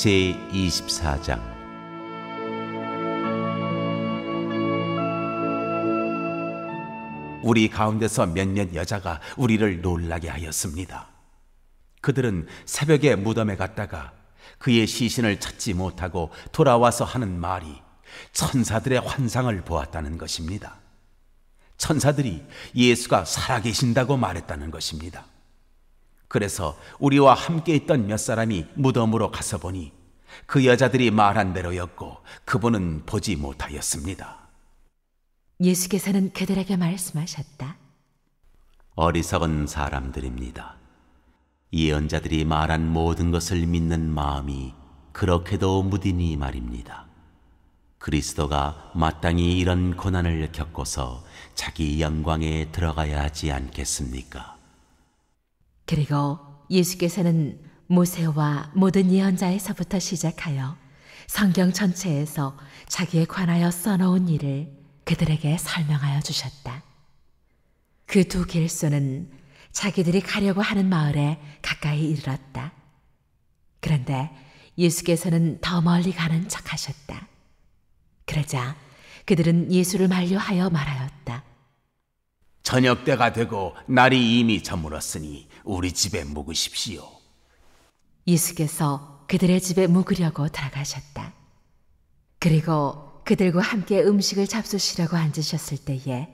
제24장. 우리 가운데서 몇몇 여자가 우리를 놀라게 하였습니다. 그들은 새벽에 무덤에 갔다가 그의 시신을 찾지 못하고 돌아와서 하는 말이 천사들의 환상을 보았다는 것입니다. 천사들이 예수가 살아계신다고 말했다는 것입니다. 그래서 우리와 함께 있던 몇 사람이 무덤으로 가서 보니 그 여자들이 말한 대로였고 그분은 보지 못하였습니다. 예수께서는 그들에게 말씀하셨다. 어리석은 사람들입니다. 예언자들이 말한 모든 것을 믿는 마음이 그렇게도 무디니 말입니다. 그리스도가 마땅히 이런 고난을 겪고서 자기 영광에 들어가야 하지 않겠습니까? 그리고 예수께서는 모세와 모든 예언자에서부터 시작하여 성경 전체에서 자기에 관하여 써놓은 일을 그들에게 설명하여 주셨다. 그 두 길소는 자기들이 가려고 하는 마을에 가까이 이르렀다. 그런데 예수께서는 더 멀리 가는 척 하셨다. 그러자 그들은 예수를 만류하여 말하였다. 저녁 때가 되고 날이 이미 저물었으니 우리 집에 묵으십시오. 예수께서 그들의 집에 묵으려고 들어가셨다. 그리고 그들과 함께 음식을 잡수시려고 앉으셨을 때에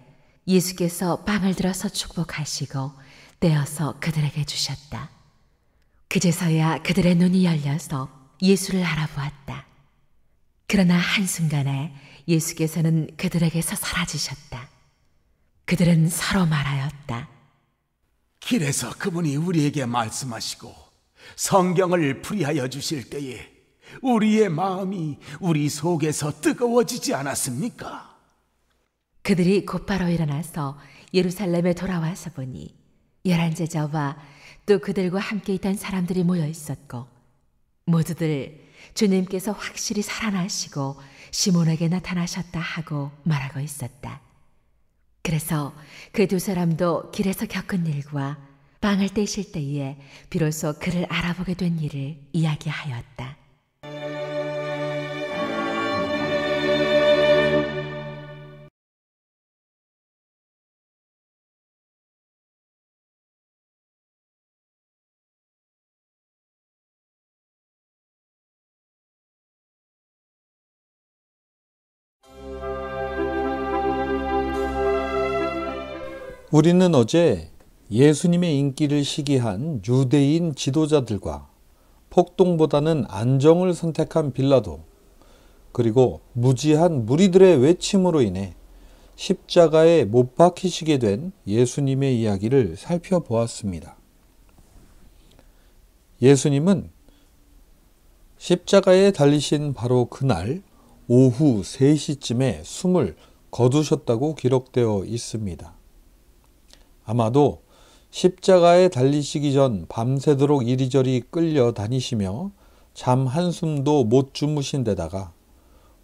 예수께서 빵을 들어서 축복하시고 떼어서 그들에게 주셨다. 그제서야 그들의 눈이 열려서 예수를 알아보았다. 그러나 한순간에 예수께서는 그들에게서 사라지셨다. 그들은 서로 말하였다. 길에서 그분이 우리에게 말씀하시고 성경을 풀이하여 주실 때에 우리의 마음이 우리 속에서 뜨거워지지 않았습니까? 그들이 곧바로 일어나서 예루살렘에 돌아와서 보니 11 제자와 또 그들과 함께 있던 사람들이 모여 있었고 모두들 주님께서 확실히 살아나시고 시몬에게 나타나셨다 하고 말하고 있었다. 그래서 그 두 사람도 길에서 겪은 일과 빵을 떼실 때에 비로소 그를 알아보게 된 일을 이야기하였다. 우리는 어제 예수님의 인기를 시기한 유대인 지도자들과 폭동보다는 안정을 선택한 빌라도, 그리고 무지한 무리들의 외침으로 인해 십자가에 못 박히시게 된 예수님의 이야기를 살펴보았습니다. 예수님은 십자가에 달리신 바로 그날 오후 3시쯤에 숨을 거두셨다고 기록되어 있습니다. 아마도 십자가에 달리시기 전 밤새도록 이리저리 끌려다니시며 잠 한숨도 못 주무신 데다가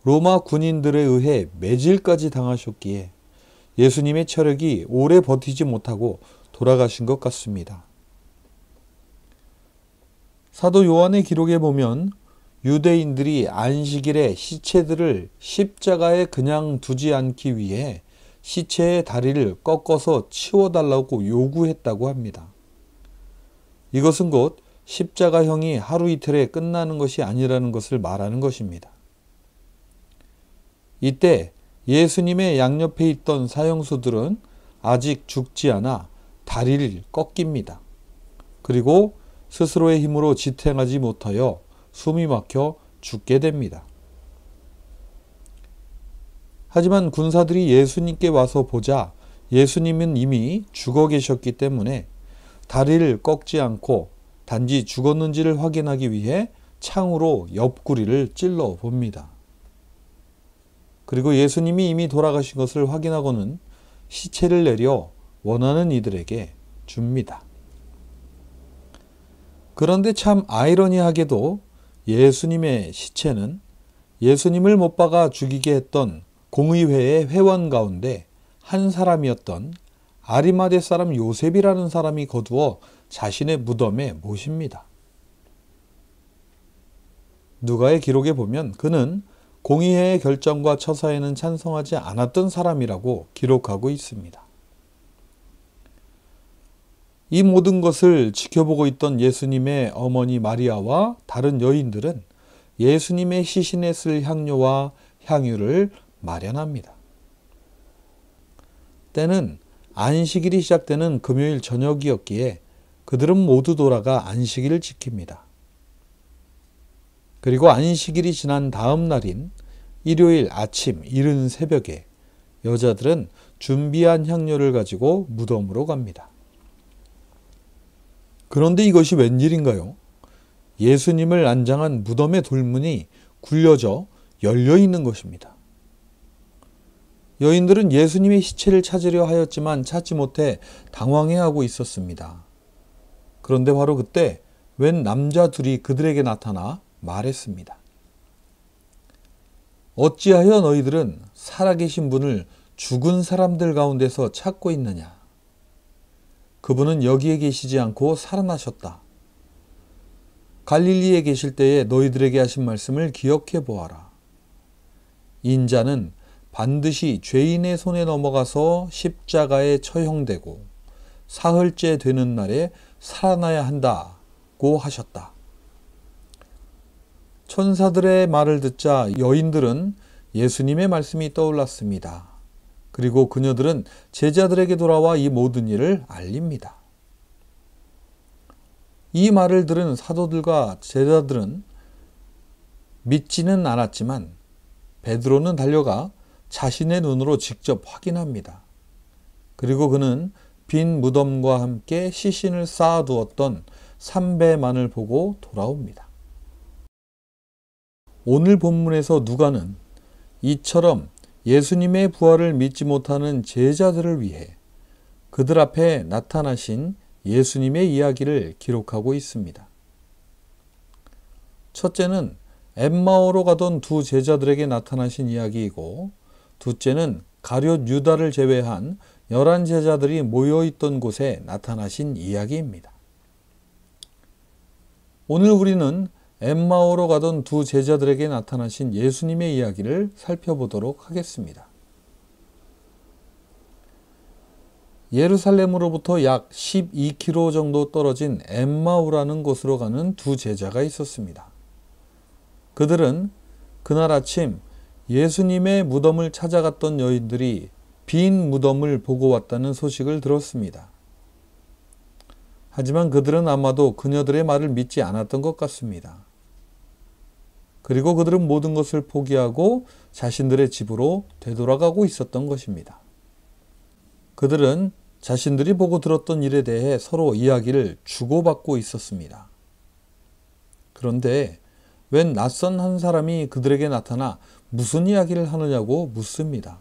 로마 군인들에 의해 매질까지 당하셨기에 예수님의 체력이 오래 버티지 못하고 돌아가신 것 같습니다. 사도 요한의 기록에 보면 유대인들이 안식일에 시체들을 십자가에 그냥 두지 않기 위해 시체의 다리를 꺾어서 치워달라고 요구했다고 합니다. 이것은 곧 십자가형이 하루 이틀에 끝나는 것이 아니라는 것을 말하는 것입니다. 이때 예수님의 양옆에 있던 사형수들은 아직 죽지 않아 다리를 꺾입니다. 그리고 스스로의 힘으로 지탱하지 못하여 숨이 막혀 죽게 됩니다. 하지만 군사들이 예수님께 와서 보자 예수님은 이미 죽어 계셨기 때문에 다리를 꺾지 않고 단지 죽었는지를 확인하기 위해 창으로 옆구리를 찔러 봅니다. 그리고 예수님이 이미 돌아가신 것을 확인하고는 시체를 내려 원하는 이들에게 줍니다. 그런데 참 아이러니하게도 예수님의 시체는 예수님을 못 박아 죽이게 했던 공의회의 회원 가운데 한 사람이었던 아리마대 사람 요셉이라는 사람이 거두어 자신의 무덤에 모십니다. 누가의 기록에 보면 그는 공의회의 결정과 처사에는 찬성하지 않았던 사람이라고 기록하고 있습니다. 이 모든 것을 지켜보고 있던 예수님의 어머니 마리아와 다른 여인들은 예수님의 시신에 쓸 향료와 향유를 마련합니다. 때는 안식일이 시작되는 금요일 저녁이었기에 그들은 모두 돌아가 안식일을 지킵니다. 그리고 안식일이 지난 다음 날인 일요일 아침 이른 새벽에 여자들은 준비한 향료를 가지고 무덤으로 갑니다. 그런데 이것이 웬일인가요? 예수님을 안장한 무덤의 돌문이 굴려져 열려 있는 것입니다. 여인들은 예수님의 시체를 찾으려 하였지만 찾지 못해 당황해하고 있었습니다. 그런데 바로 그때 웬 남자 둘이 그들에게 나타나 말했습니다. 어찌하여 너희들은 살아계신 분을 죽은 사람들 가운데서 찾고 있느냐? 그분은 여기에 계시지 않고 살아나셨다. 갈릴리에 계실 때에 너희들에게 하신 말씀을 기억해 보아라. 인자는 반드시 죄인의 손에 넘어가서 십자가에 처형되고 사흘째 되는 날에 살아나야 한다고 하셨다. 천사들의 말을 듣자 여인들은 예수님의 말씀이 떠올랐습니다. 그리고 그녀들은 제자들에게 돌아와 이 모든 일을 알립니다. 이 말을 들은 사도들과 제자들은 믿지는 않았지만 베드로는 달려가 자신의 눈으로 직접 확인합니다. 그리고 그는 빈 무덤과 함께 시신을 쌓아두었던 삼배만을 보고 돌아옵니다. 오늘 본문에서 누가는 이처럼 예수님의 부활을 믿지 못하는 제자들을 위해 그들 앞에 나타나신 예수님의 이야기를 기록하고 있습니다. 첫째는 엠마오로 가던 두 제자들에게 나타나신 이야기이고, 둘째는 가룟 유다를 제외한 11제자들이 모여있던 곳에 나타나신 이야기입니다. 오늘 우리는 엠마오로 가던 두 제자들에게 나타나신 예수님의 이야기를 살펴보도록 하겠습니다. 예루살렘으로부터 약 12km 정도 떨어진 엠마오라는 곳으로 가는 두 제자가 있었습니다. 그들은 그날 아침 예수님의 무덤을 찾아갔던 여인들이 빈 무덤을 보고 왔다는 소식을 들었습니다. 하지만 그들은 아마도 그녀들의 말을 믿지 않았던 것 같습니다. 그리고 그들은 모든 것을 포기하고 자신들의 집으로 되돌아가고 있었던 것입니다. 그들은 자신들이 보고 들었던 일에 대해 서로 이야기를 주고받고 있었습니다. 그런데 웬 낯선 한 사람이 그들에게 나타나 무슨 이야기를 하느냐고 묻습니다.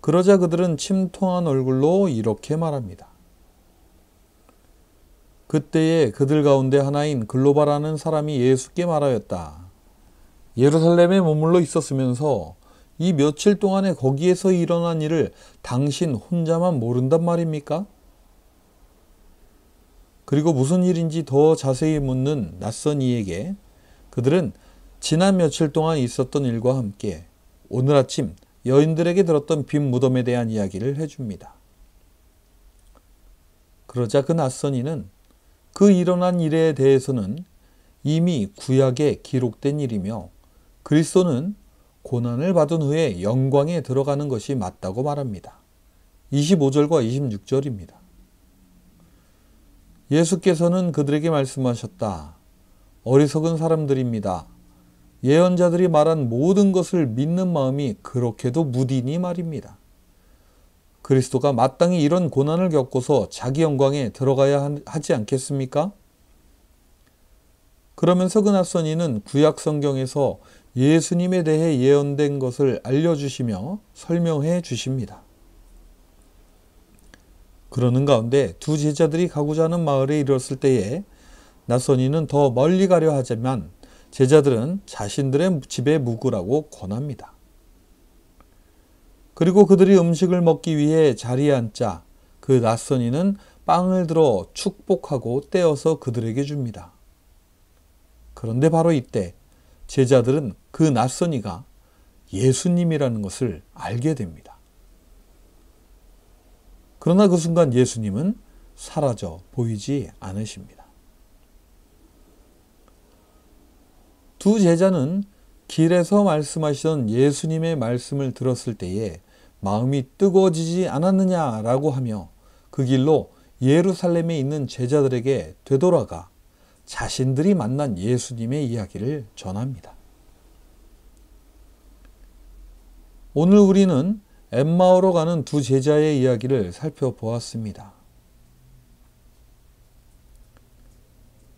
그러자 그들은 침통한 얼굴로 이렇게 말합니다. 그때에 그들 가운데 하나인 글로바라는 사람이 예수께 말하였다. 예루살렘에 머물러 있었으면서 이 며칠 동안에 거기에서 일어난 일을 당신 혼자만 모른단 말입니까? 그리고 무슨 일인지 더 자세히 묻는 낯선 이에게 그들은 지난 며칠 동안 있었던 일과 함께 오늘 아침 여인들에게 들었던 빈 무덤에 대한 이야기를 해줍니다. 그러자 그 낯선 이는 그 일어난 일에 대해서는 이미 구약에 기록된 일이며 그리스도는 고난을 받은 후에 영광에 들어가는 것이 맞다고 말합니다. 25절과 26절입니다. 예수께서는 그들에게 말씀하셨다. 어리석은 사람들입니다. 예언자들이 말한 모든 것을 믿는 마음이 그렇게도 무디니 말입니다. 그리스도가 마땅히 이런 고난을 겪고서 자기 영광에 들어가야 하지 않겠습니까? 그러면서 그 낯선 이는 구약 성경에서 예수님에 대해 예언된 것을 알려주시며 설명해 주십니다. 그러는 가운데 두 제자들이 가고자 하는 마을에 이르렀을 때에 낯선 이는 더 멀리 가려 하지만 제자들은 자신들의 집에 묵으라고 권합니다. 그리고 그들이 음식을 먹기 위해 자리에 앉자 그 낯선 이는 빵을 들어 축복하고 떼어서 그들에게 줍니다. 그런데 바로 이때 제자들은 그 낯선 이가 예수님이라는 것을 알게 됩니다. 그러나 그 순간 예수님은 사라져 보이지 않으십니다. 두 제자는 길에서 말씀하시던 예수님의 말씀을 들었을 때에 마음이 뜨거워지지 않았느냐라고 하며 그 길로 예루살렘에 있는 제자들에게 되돌아가 자신들이 만난 예수님의 이야기를 전합니다. 오늘 우리는 엠마오로 가는 두 제자의 이야기를 살펴보았습니다.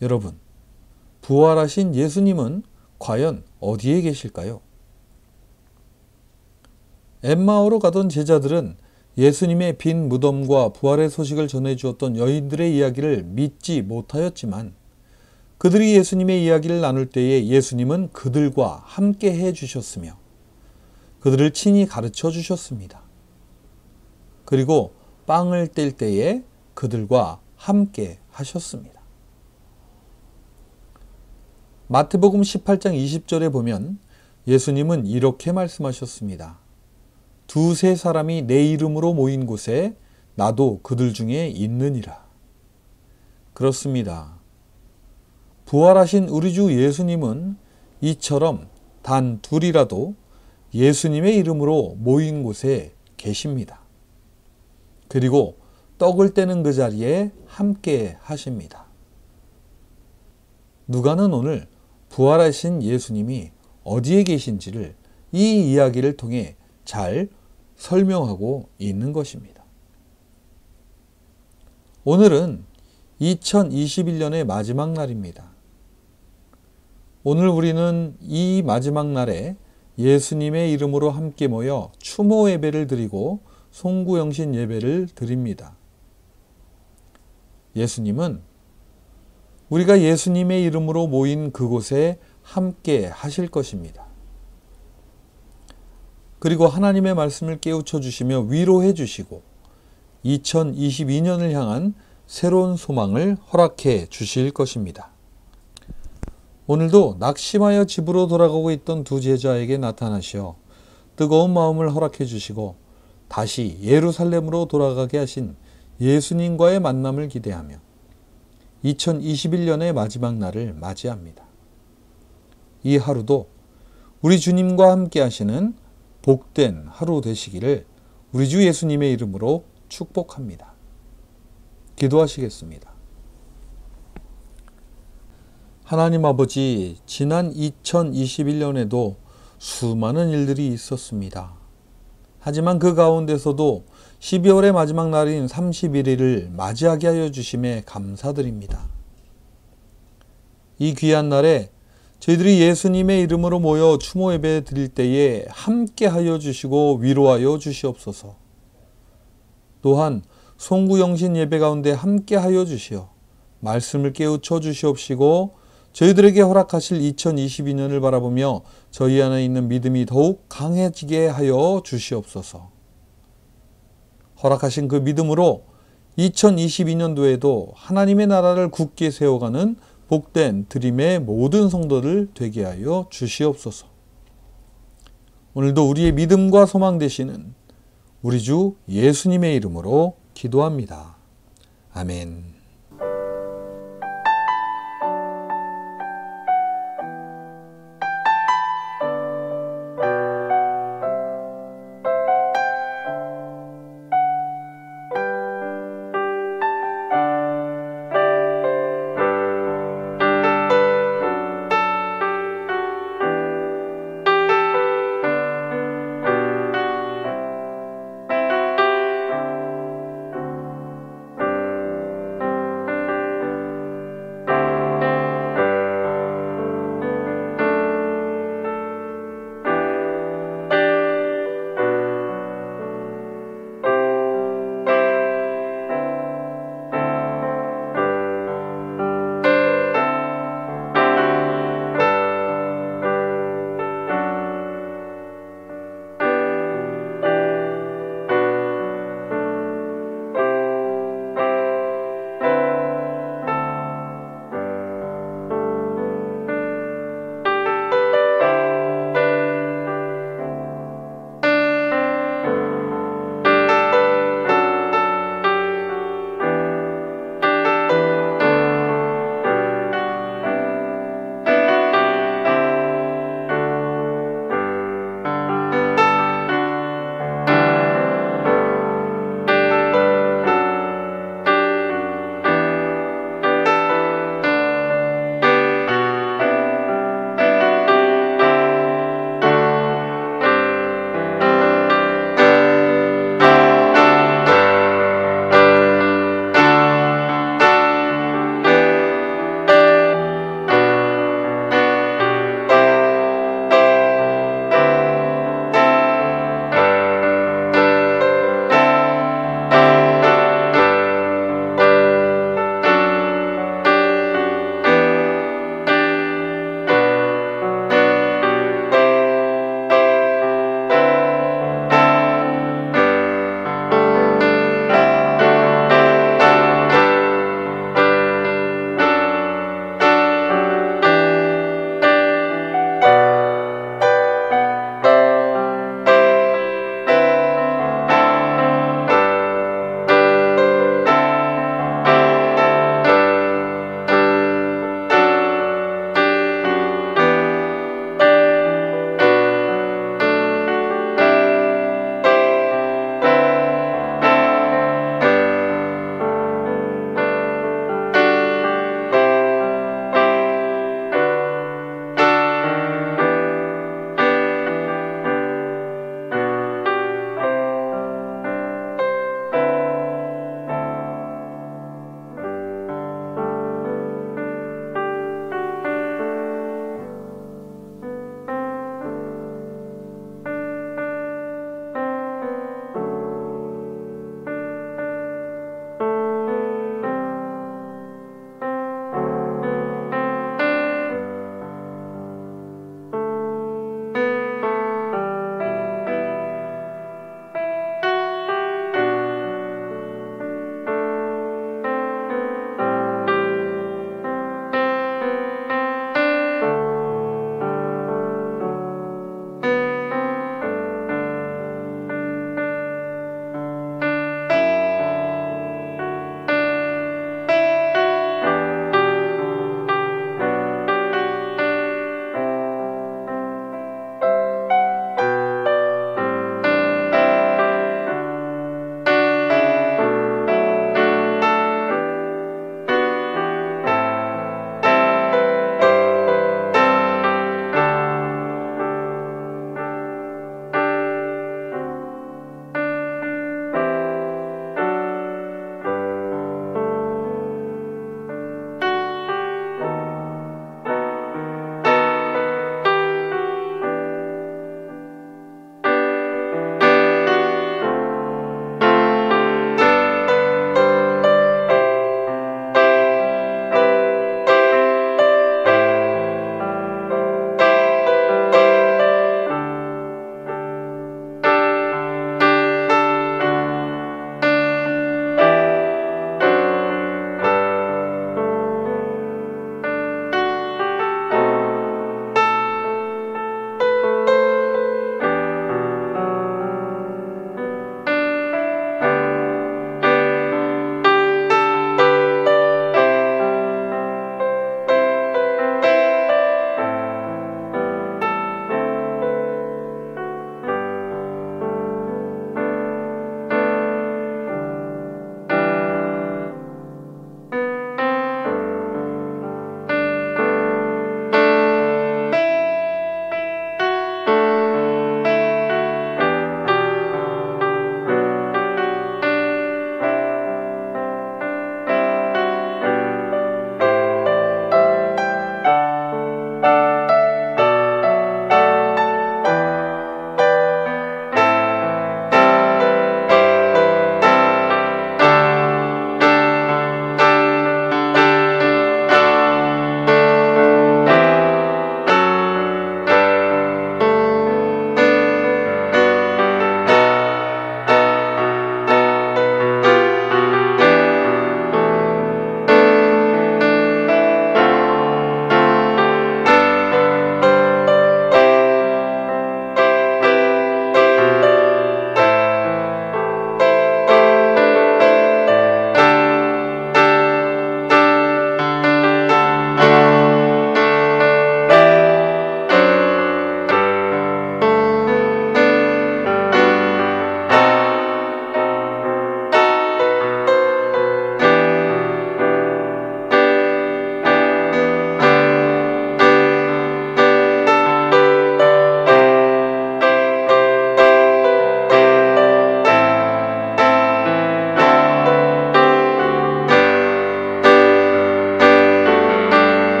여러분, 부활하신 예수님은 과연 어디에 계실까요? 엠마오로 가던 제자들은 예수님의 빈 무덤과 부활의 소식을 전해주었던 여인들의 이야기를 믿지 못하였지만 그들이 예수님의 이야기를 나눌 때에 예수님은 그들과 함께 해주셨으며 그들을 친히 가르쳐 주셨습니다. 그리고 빵을 뗄 때에 그들과 함께 하셨습니다. 마태복음 18장 20절에 보면 예수님은 이렇게 말씀하셨습니다. 두세 사람이 내 이름으로 모인 곳에 나도 그들 중에 있느니라. 그렇습니다. 부활하신 우리 주 예수님은 이처럼 단 둘이라도 예수님의 이름으로 모인 곳에 계십니다. 그리고 떡을 떼는 그 자리에 함께 하십니다. 누가는 오늘 부활하신 예수님이 어디에 계신지를 이 이야기를 통해 잘 설명하고 있는 것입니다. 오늘은 2021년의 마지막 날입니다. 오늘 우리는 이 마지막 날에 예수님의 이름으로 함께 모여 추모 예배를 드리고 송구영신 예배를 드립니다. 예수님은 우리가 예수님의 이름으로 모인 그곳에 함께 하실 것입니다. 그리고 하나님의 말씀을 깨우쳐 주시며 위로해 주시고 2022년을 향한 새로운 소망을 허락해 주실 것입니다. 오늘도 낙심하여 집으로 돌아가고 있던 두 제자에게 나타나시어 뜨거운 마음을 허락해 주시고 다시 예루살렘으로 돌아가게 하신 예수님과의 만남을 기대하며 2021년의 마지막 날을 맞이합니다. 이 하루도 우리 주님과 함께 하시는 복된 하루 되시기를 우리 주 예수님의 이름으로 축복합니다. 기도하시겠습니다. 하나님 아버지, 지난 2021년에도 수많은 일들이 있었습니다. 하지만 그 가운데서도 12월의 마지막 날인 31일을 맞이하게 하여 주심에 감사드립니다. 이 귀한 날에 저희들이 예수님의 이름으로 모여 추모 예배 드릴 때에 함께 하여 주시고 위로하여 주시옵소서. 또한 송구영신 예배 가운데 함께 하여 주시어 말씀을 깨우쳐 주시옵시고 저희들에게 허락하실 2022년을 바라보며 저희 안에 있는 믿음이 더욱 강해지게 하여 주시옵소서. 허락하신 그 믿음으로 2022년도에도 하나님의 나라를 굳게 세워가는 복된 드림의 모든 성도들 되게 하여 주시옵소서. 오늘도 우리의 믿음과 소망 되시는 우리 주 예수님의 이름으로 기도합니다. 아멘.